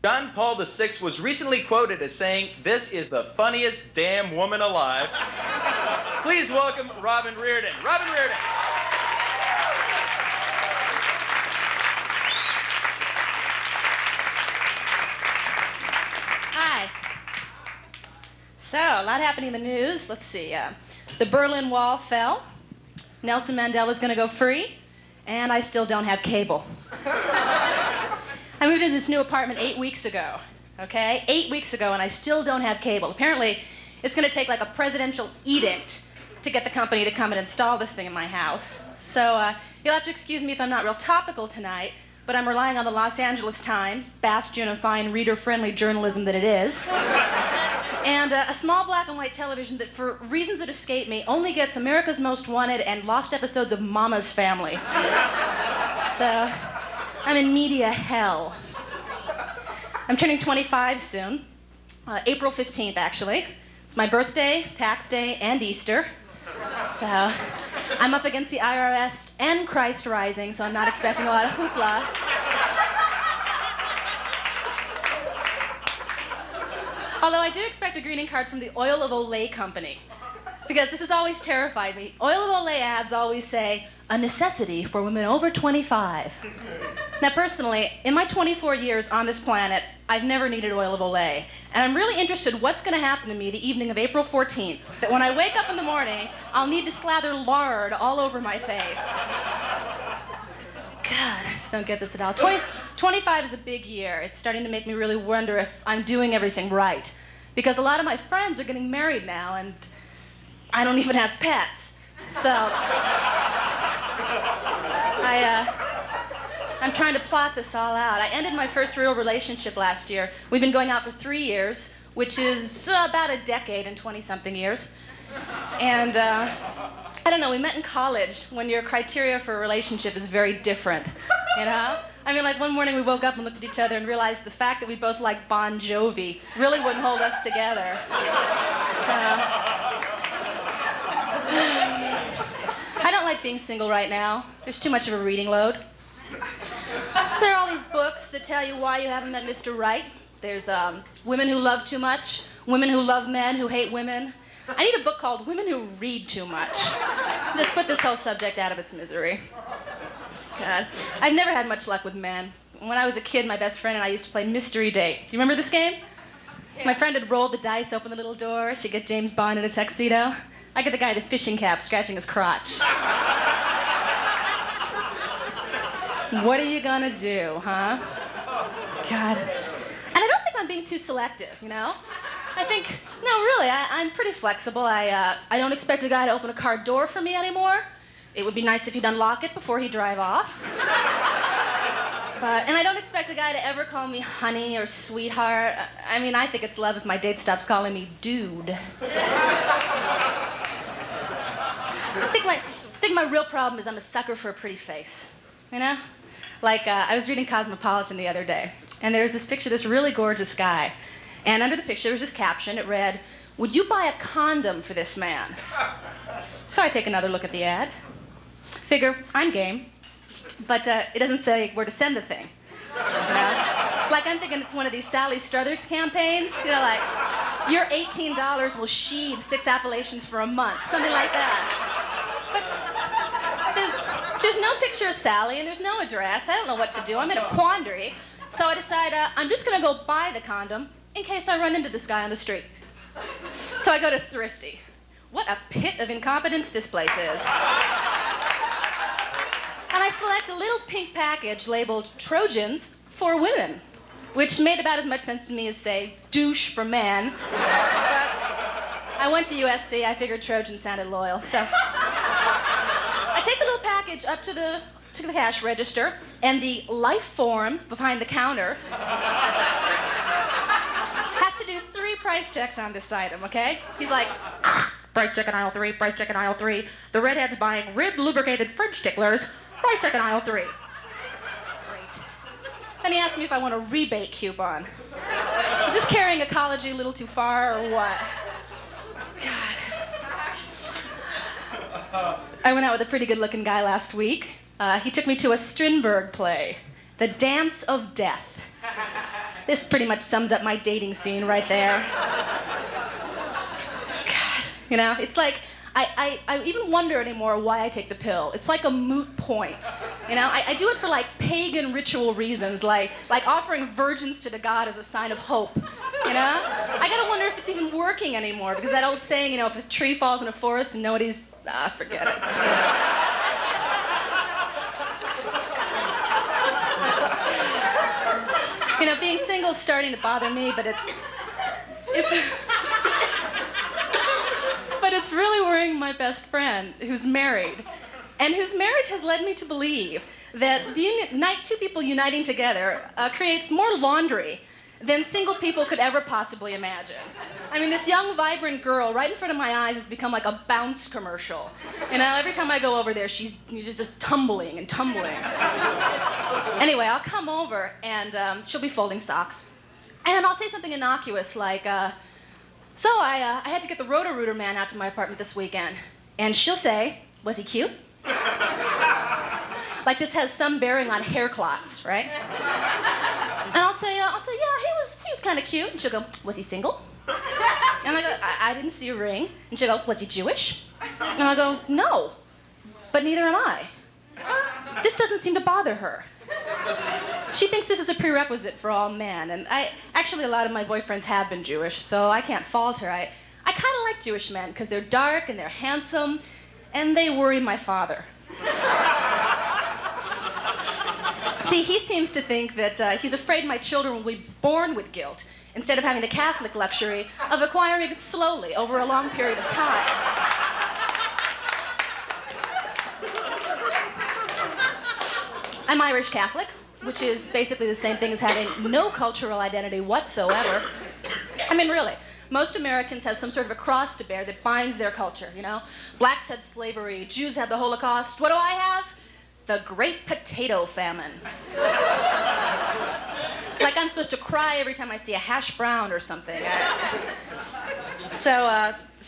John Paul VI was recently quoted as saying, "This is the funniest damn woman alive." Please welcome Robin Riordan. Robin Riordan. Hi. So, a lot happening in the news. Let's see. The Berlin Wall fell. Nelson Mandela's going to go free. And I still don't have cable. I moved into this new apartment 8 weeks ago, okay? 8 weeks ago, and I still don't have cable. Apparently, it's going to take like a presidential edict to get the company to come and install this thing in my house. So you'll have to excuse me if I'm not real topical tonight, but I'm relying on the Los Angeles Times, bastion of fine reader-friendly journalism that it is, and a small black and white television that, for reasons that escape me, only gets America's Most Wanted and lost episodes of Mama's Family. So I'm in media hell. I'm turning 25 soon, April 15th, actually. It's my birthday, tax day, and Easter. So I'm up against the IRS and Christ Rising, so I'm not expecting a lot of hoopla. Although I do expect a greeting card from the Oil of Olay Company, because this has always terrified me. Oil of Olay ads always say, "A necessity for women over 25. Now, personally, in my 24 years on this planet, I've never needed Oil of Olay. And I'm really interested what's going to happen to me the evening of April 14th, that when I wake up in the morning, I'll need to slather lard all over my face. God, I just don't get this at all. 25 is a big year. It's starting to make me really wonder if I'm doing everything right. Because a lot of my friends are getting married now, and I don't even have pets. So I'm trying to plot this all out. I ended my first real relationship last year. We've been going out for 3 years, which is about a decade and 20-something years. And I don't know, we met in college when your criteria for a relationship is very different, you know? I mean, like one morning we woke up and looked at each other and realized the fact that we both liked Bon Jovi really wouldn't hold us together. So I don't like being single right now. There's too much of a reading load. There are all these books that tell you why you haven't met Mr. Right. There's Women Who Love Too Much, Women Who Love Men Who Hate Women. I need a book called Women Who Read Too Much. Just put this whole subject out of its misery. God, I've never had much luck with men. When I was a kid, my best friend and I used to play Mystery Date. Do you remember this game? Yeah. My friend would roll the dice, open the little door. She'd get James Bond in a tuxedo. I get the guy in a fishing cap scratching his crotch. What are you gonna do, huh? God. And I don't think I'm being too selective, you know? I think, no, really, I'm pretty flexible. I don't expect a guy to open a car door for me anymore. It would be nice if he'd unlock it before he'd drive off. And I don't expect a guy to ever call me honey or sweetheart. I mean, I think it's love if my date stops calling me dude. I think my real problem is I'm a sucker for a pretty face, you know? Like, I was reading Cosmopolitan the other day, and there was this picture of this really gorgeous guy. And under the picture, there was this caption. It read, "Would you buy a condom for this man?" So I take another look at the ad. Figure, I'm game. But it doesn't say where to send the thing. You know? Like, I'm thinking it's one of these Sally Struthers campaigns. You know, like, your $18 will sheathe 6 appellations for a month. Something like that. But there's no picture of Sally, and there's no address. I don't know what to do. I'm in a quandary. So I decide I'm just going to go buy the condom in case I run into this guy on the street. So I go to Thrifty. What a pit of incompetence this place is. And I select a little pink package labeled Trojans for Women, which made about as much sense to me as, say, douche for men. But I went to USC. I figured Trojan sounded loyal. So I take the little package up to the cash register, and the life form behind the counter has to do 3 price checks on this item, okay? He's like, price check in aisle 3, price check in aisle 3. The redhead's buying rib lubricated French ticklers, price check in aisle 3. Great. Then he asked me if I want a rebate coupon. Is this carrying ecology a little too far or what? God. I went out with a pretty good-looking guy last week. He took me to a Strindberg play, The Dance of Death. This pretty much sums up my dating scene right there. God, you know, it's like, I even wonder anymore why I take the pill. It's like a moot point. You know, I do it for like pagan ritual reasons, like offering virgins to the god as a sign of hope. You know? I gotta wonder if it's even working anymore, because that old saying, you know, if a tree falls in a forest and nobody's, forget it. You know, being single's starting to bother me, but it's really worrying my best friend, who's married, and whose marriage has led me to believe that two people uniting together creates more laundry than single people could ever possibly imagine. I mean, this young, vibrant girl right in front of my eyes has become like a Bounce commercial. You know, every time I go over there, she's just tumbling and tumbling. Anyway, I'll come over, and she'll be folding socks. And I'll say something innocuous like, so I had to get the Roto-Rooter man out to my apartment this weekend. And she'll say, was he cute? Like this has some bearing on hair clots, right? And I'll say, yeah, he was kind of cute. And she'll go, was he single? And I go, I didn't see a ring. And she'll go, was he Jewish? And I go, no, but neither am I. This doesn't seem to bother her. She thinks this is a prerequisite for all men, and actually a lot of my boyfriends have been Jewish, so I can't fault her. I kind of like Jewish men because they're dark and they're handsome, and they worry my father. See, he seems to think that he's afraid my children will be born with guilt instead of having the Catholic luxury of acquiring it slowly over a long period of time. I'm Irish Catholic, which is basically the same thing as having no cultural identity whatsoever. I mean, really, most Americans have some sort of a cross to bear that binds their culture, you know? Blacks had slavery, Jews had the Holocaust. What do I have? The Great Potato Famine. Like I'm supposed to cry every time I see a hash brown or something.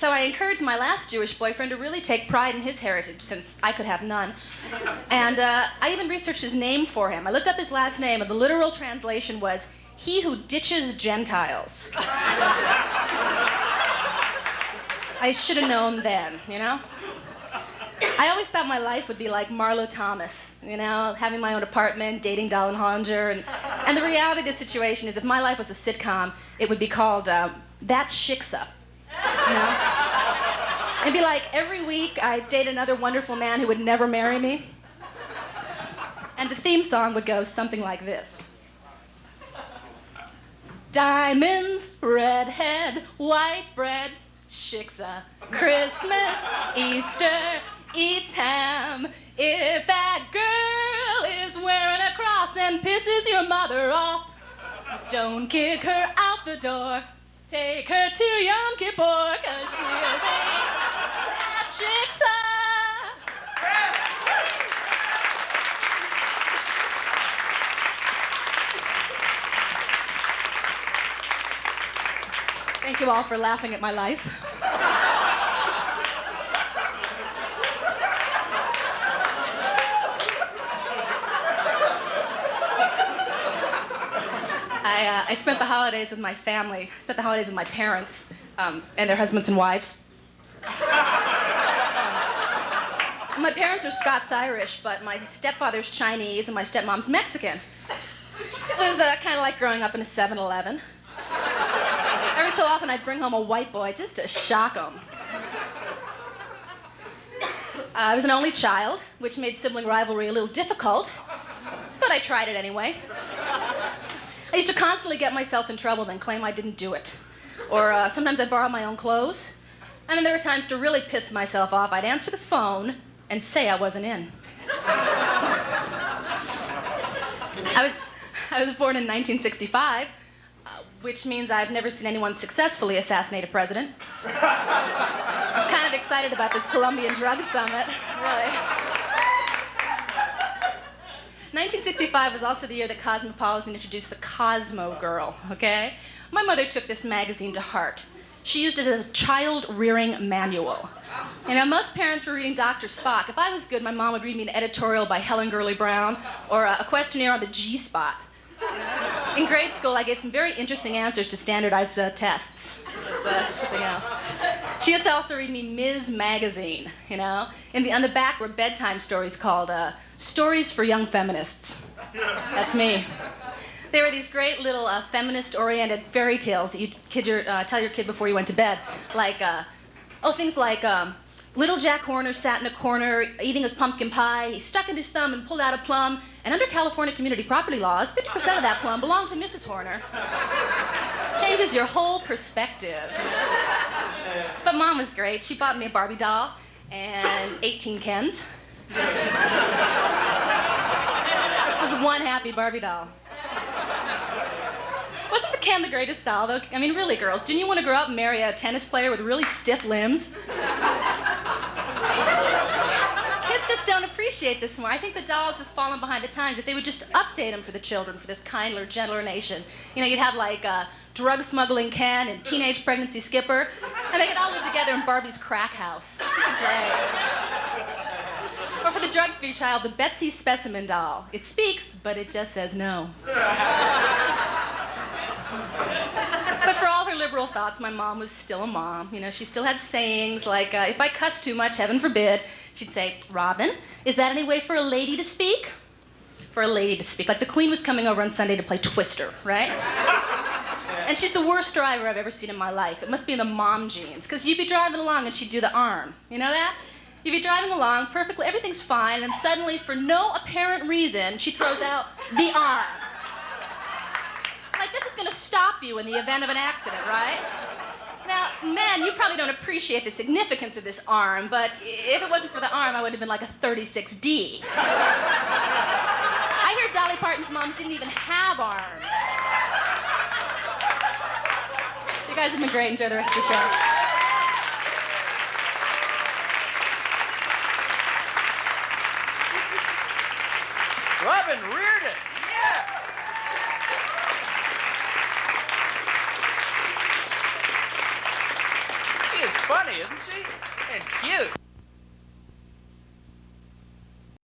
So I encouraged my last Jewish boyfriend to really take pride in his heritage, since I could have none. And I even researched his name for him. I looked up his last name, and the literal translation was, he who ditches Gentiles. I should have known then, you know? I always thought my life would be like Marlo Thomas, you know, having my own apartment, dating Dallin Hollinger, and the reality of the situation is if my life was a sitcom, it would be called That Shiksa. You know? It'd be like every week I'd date another wonderful man who would never marry me. And the theme song would go something like this. Diamonds, redhead, white bread, shiksa, Christmas, Easter, eats ham. If that girl is wearing a cross and pisses your mother off, don't kick her out the door. Take her to Yom Kippur, 'cause she'll be that shiksa. Thank you all for laughing at my life. I spent the holidays with my family. I spent the holidays with my parents and their husbands and wives. My parents are Scots-Irish, but my stepfather's Chinese and my stepmom's Mexican. It was kind of like growing up in a 7-Eleven. Every so often I'd bring home a white boy just to shock him. I was an only child, which made sibling rivalry a little difficult, but I tried it anyway. I used to constantly get myself in trouble, then claim I didn't do it. Or sometimes I'd borrow my own clothes. And then there were times to really piss myself off. I'd answer the phone and say I wasn't in. I was born in 1965, which means I've never seen anyone successfully assassinate a president. I'm kind of excited about this Colombian drug summit, really. 1965 was also the year that Cosmopolitan introduced the Cosmo Girl, okay? My mother took this magazine to heart. She used it as a child-rearing manual. You know, most parents were reading Dr. Spock. If I was good, my mom would read me an editorial by Helen Gurley Brown or a questionnaire on the G-spot. In grade school, I gave some very interesting answers to standardized tests. That's something else. She used to also read me Ms. Magazine, on the back were bedtime stories called Stories for Young Feminists. That's me. They were these great little feminist-oriented fairy tales that you'd tell your kid before you went to bed. Like, things like little Jack Horner sat in a corner eating his pumpkin pie. He stuck in his thumb and pulled out a plum. And under California community property laws, 50% of that plum belonged to Mrs. Horner. Changes your whole perspective. But Mom was great. She bought me a Barbie doll and 18 Kens. It was one happy Barbie doll. Wasn't the Ken the greatest doll, though? I mean, really, girls, didn't you want to grow up and marry a tennis player with really stiff limbs? Kids just don't appreciate this more. I think the dolls have fallen behind the times. If they would just update them for the children, for this kinder, gentler nation. You'd have like drug smuggling Ken and teenage pregnancy Skipper, and they could all live together in Barbie's crack house. Great. Or for the drug-free child, the Betsy specimen doll. It speaks, but it just says no. But for all her liberal thoughts, my mom was still a mom. She still had sayings like, if I cuss too much, heaven forbid, she'd say, Robin, is that any way for a lady to speak? For a lady to speak. Like the Queen was coming over on Sunday to play Twister, right? And she's the worst driver I've ever seen in my life. It must be in the mom genes, because you'd be driving along and she'd do the arm. You know that? You'd be driving along perfectly, everything's fine, and suddenly, for no apparent reason, she throws out the arm. Like, this is going to stop you in the event of an accident, right? Now, men, you probably don't appreciate the significance of this arm, but if it wasn't for the arm, I would have been like a 36D. I hear Dolly Parton's mom didn't even have arms. You guys have been great. Enjoy the rest of the show. Robin Riordan. Yeah. She is funny, isn't she? And cute.